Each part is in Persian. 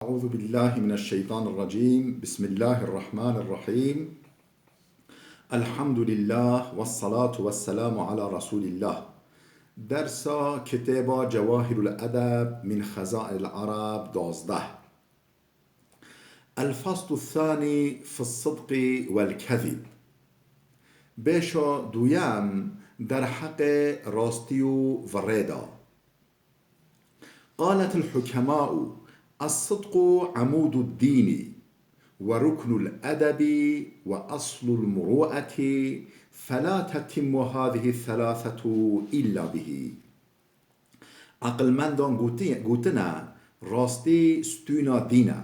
أعوذ بالله من الشيطان الرجيم. بسم الله الرحمن الرحيم. الحمد لله والصلاة والسلام على رسول الله. درس كتاب جواهر الأدب من خزائن العرب 12. الفصل الثاني في الصدق والكذب. بيشو دويام در حق راستي وريدا. قالت الحكماء: الصدق عمود الدين وركن الأدب وأصل المروءة، فلا تتم هذه الثلاثة إلا به. عقلمندان گوتنا راستی ستونا دینا،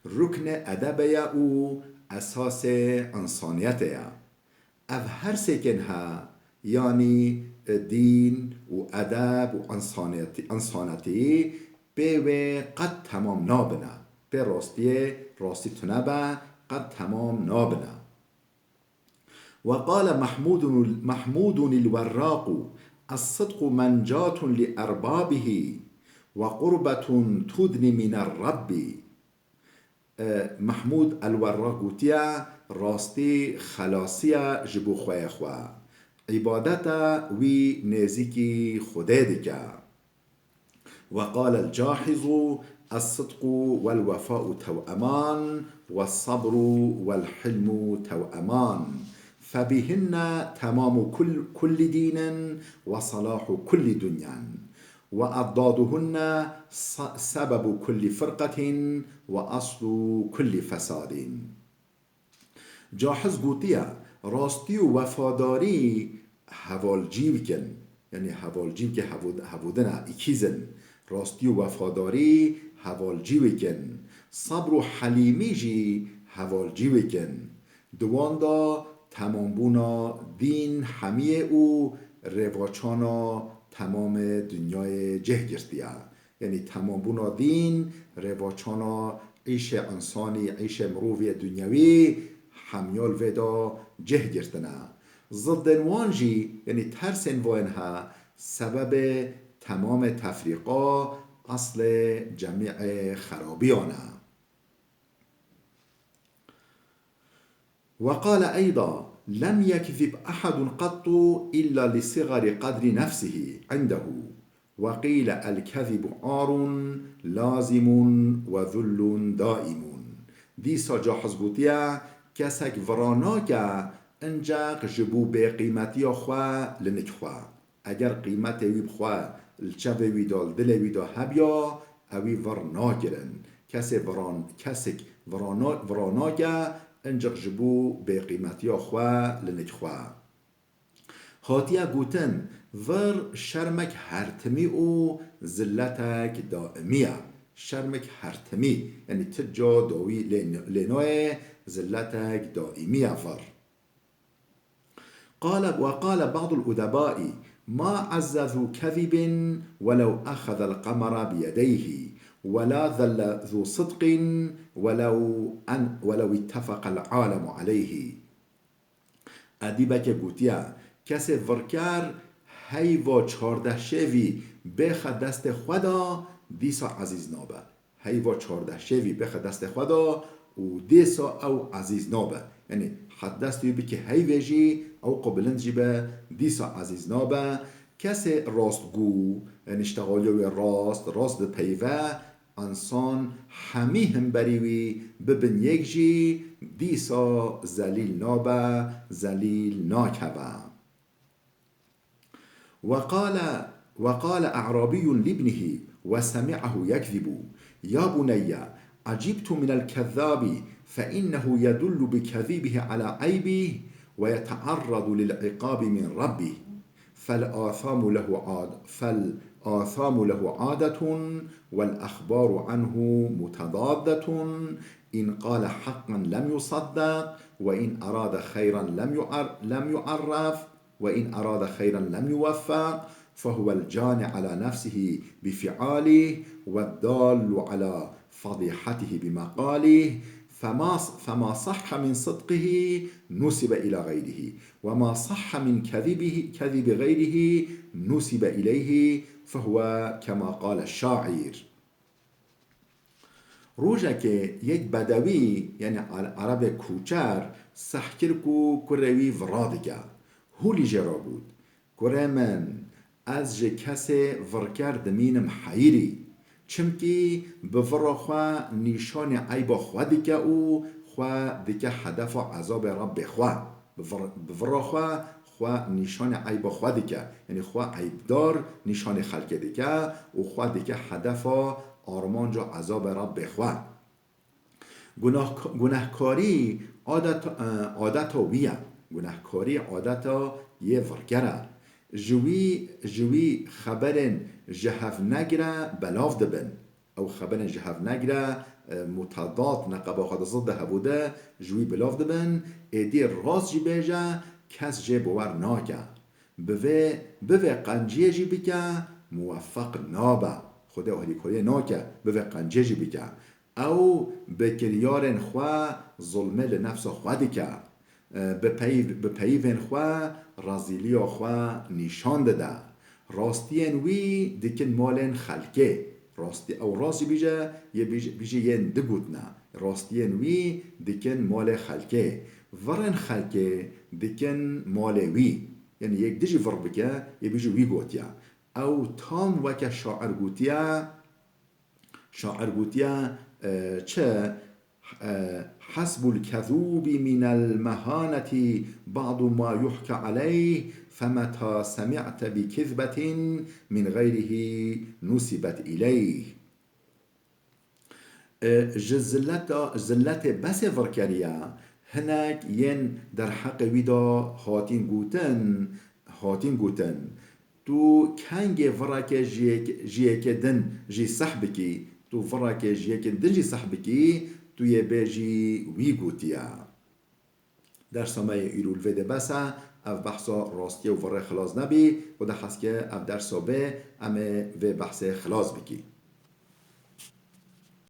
رکن ادب او اساس انسانیت یا اف هر سکن ها، یعنی دین و ادب و انسانیتی به قد تمام نابنا، به راستی تنبا قد تمام نابنا. وقال محمود الوراق: الصدق منجات لأربابه وقربة تدني من الرب. محمود الوراق گوتیا راستی خلاصیا جبو خواه خواه، عبادتا وی نزیکی خوده دیگه. وقال الجاحظ: الصدق والوفاء توأمان والصبر والحلم توأمان، فبهن تمام كل دين وصلاح كل دنيا، وأضدادهن سبب كل فرقة وأصل كل فساد. جاحظ گوتیا راستی و وفاداری حوالجی کن، یعنی حوالجی که حوودن ایکیزن، راستی و وفاداری حوالجی وکن، صبر و حلیمی جی حوالجی وکن، دواندا تمام بونا دین همیه او رواچانا تمام دنیای جه گرتیا، یعنی تمام بونا دین رواچانا عیش انسانی، عیش مرووی دنیاوی همیال ودا جه گرتنا. ضد وانجی یعنی ترسن وانها سبب تمام تفریقا، اصل جمیع خرابیانا. وقال أيضا: لم يكذب أحد قط إلا لصغر قدر نفسه عنده، وقيل الكذب عار لازم وذل دائم. دیسا جاحظ گوتیا کسک ورانا که انجاق جبو به قیمتی خواه لنک خواه، اگر قیمت وی بخواه الچه وی دال دل وی دا هبیا اوی ورنا گرن، کسک ورانا که انجاق جبو به قیمتی خواه لنک خواه. هاتیا گوتن ور شرمک هرتمی و زلتک دائمیه. شرمک هرتمی یعنی تجا داوی لنوی زلتك دائمية فر. وقال بعض الأدباء: ما عز ذو كذب ولو أخذ القمر بيديه، ولا ذل ذو صدق ولو اتفق العالم عليه. ادیبک گوتیا کسی ورکر هیوا 14 شوی بخ دست خدا دیسا عزیز نابه. هیوا 14 شوی بخ دست خدا و دیسا او عزیز نابه، یعنی حد دستی بی که هیویجی او قبلند جیبه دیسا عزیز نابه. کسی راست گو یعنی اشتغالی راست پیوه انسان همی هم بریوی ببن یک جی دیسا زلیل نابه، زلیل ناکبه. وقال أعرابي لابنه وسمعه يكذب: يا بني عجبت من الكذاب، فإنه يدل بكذبه على عيبه ويتعرض للعقاب من ربه، فالآثام له عادة والأخبار عنه متضادة، إن قال حقا لم يصدق، وإن أراد خيرا لم يعرف، وإن أراد خيرا لم يوفق، فهو الجاني على نفسه بفعاله والدال على فضيحته بمقاله، فما صح من صدقه نسب إلى غيره، وما صح من كذب غيره نسب إليه، فهو كما قال الشاعر. روژه که یک بدوی یعنی عرب کوچر سحکر کو کروی ورادگه هولی جرا بود کره من از جه کسی ورکر دمینم حیری چمکی بفرا خواه نیشان عیب خواه دیگه او خواه دیگه هدف و عذاب رب خواه بفرا خواه نشان عیب خواه دیگه یعنی خواه عیب دار نشان خلق دیگه و خواه دیگه هدف آرمان جا عذاب رب خواه گناهکاری عادت ویه گناهکاری عادت یه ورگره جوی خبرن جهف نگره بلاف دبن او خبرن جهف نگره متضاد نقبا خود ضد هبوده جوی بلاف دبن ایدی راست جی بیجه کس جی بور ناکه بوه قنجیه جی بکه موفق نابه خود اهلی کوریه ناکه بوه قنجیه جی بکه او به کلیارن خواه ظلمه لنفس خواه دیکه به پیوین خواه رازیلی خواه نشان داده راستین وی دیکن مالن خلکه راستی او راستی بیجه یه دگوت نه راستین وی دیکن مال خلکه ورن خلکه دیکن مال وی یعنی یک دیجی ور بکه یه بیجه وی گوتیا او تام وکه شاعر گوتیا چه حسب الكذوب من المهانة بعض ما يحكى عليه فمتى سمعت بكذبة من غيره نسبت إليه زلت بس ورکریا هناك ين در حق ويدا هاتين گوتن تو کنگ ورک جیک دن جی صحبکی تو ورک جیک دن جی صحبکی تو یه بیجی وی گوتیا در سامه ایرول ویده بسا او بحثا راستی و وره خلاص نبی و ده حس که او در سابه امه و بحث خلاص بکی